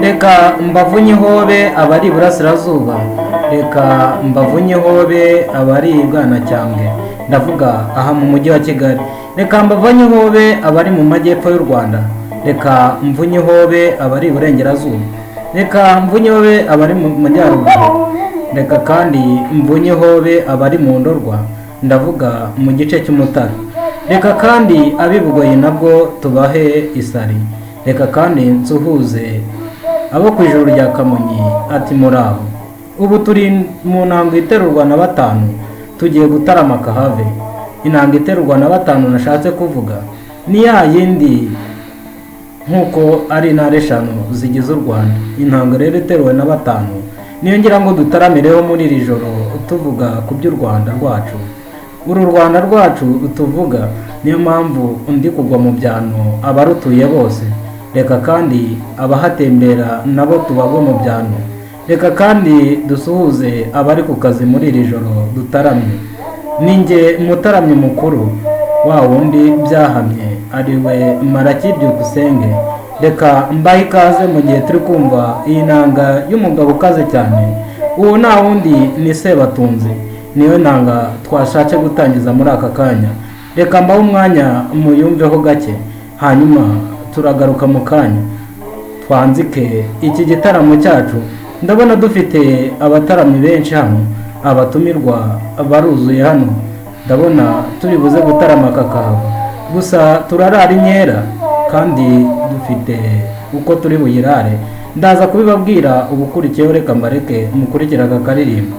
reka mbavunye hobe abari iburasirazuba, reka mbavunye hobe abari Bwanacyambwe, ndavuga aha mu mujyi wa Kigali. Reka mbavunye hobe abari mu majyepfo y'u Rwanda, reka mvunye hobe abari iburengerazuba, reka mvunye hobe abari mu majyaruguru, reka kandi mvunye hobe abari mu Ndorwa, ndavuga mu gice cy'Umutara. Reka kandi abibugoyi nabwo tubahe isari, reka kandi nsuhuze abo ku ijuru rya Kamonyi ati muraho. Ubu turi mu ntambwe iterurwa na batanu, tugiye gutarama kahave. Intambwe iterurwa na batanu nashatse kuvuga ni ya yindi nkuko ari intara eshanu zigize u Rwanda. Intambwe rero iteruwe na batanu niyo ngira ngo dutaramireho muri iri joro tuvuga ku by'u Rwanda rwacu. Uru Rwanda rwacu tuvuga niyo mpamvu undi kugwa mu byano abarutuye bose. Reka kandi abahatembera nabo tubagwe mu byano. Reka kandi dusuhuze abari ku kazi muri iri joro dutaramye. Ninjye mutaramye mukuru wa wundi byahamye ariwe Marakibyukusenge. Reka mbahe ikaze mu gihe turi kumva iyi nanga y'umugabo ukaze cyane. Uwo nta wundi ni Sebatunzi, niyo nanga twashatse gutangiza muri aka kanya. Reka mbahe umwanya muyumveho gake, hanyuma turagaruka mu kanya twanzike iki gitaramo cyacu. Ndabona dufite abataramyi benshi hano, abatumirwa baruzuye hano. Ndabona turi buze gutarama kakava, gusa turarara inkera kandi dufite uko turi buyirare. Ndaza kubibabwira ubukurikiyeho, reka mbareke mukurikira aka karirimbo.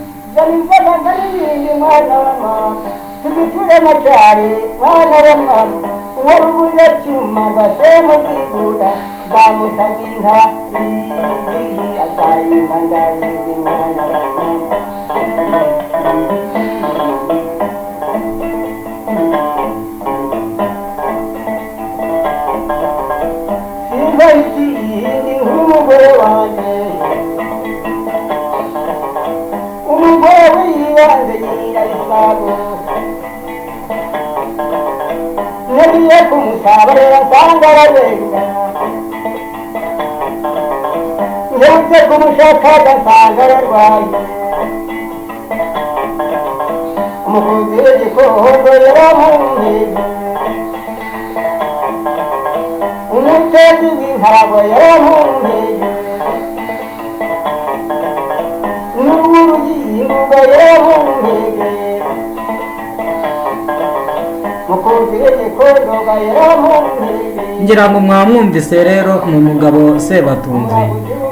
Ngira ngo mwamwumvise rero ni umugabo Sebatunzi.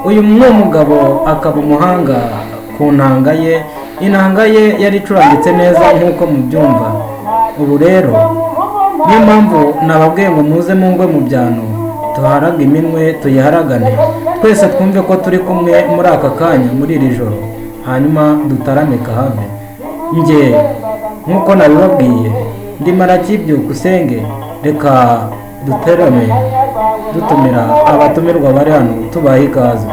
Uyu ni umugabo akaba umuhanga ku ntanga ye. Intanga ye yari icurangitse neza nk'uko mubyumva. Ubu rero niyo mpamvu nababwiye ngo muze mungwe mu byano, tuharaga iminwe tuyiharagane, twese twumve ko turi kumwe muri aka kanya muri iri joro, hanyuma dutarame kahave. Njye nk'uko nabibabwiye ndi Marakibyukusenge. Reka duterame dutumira abatumirwa bari hano tubaha ikaze.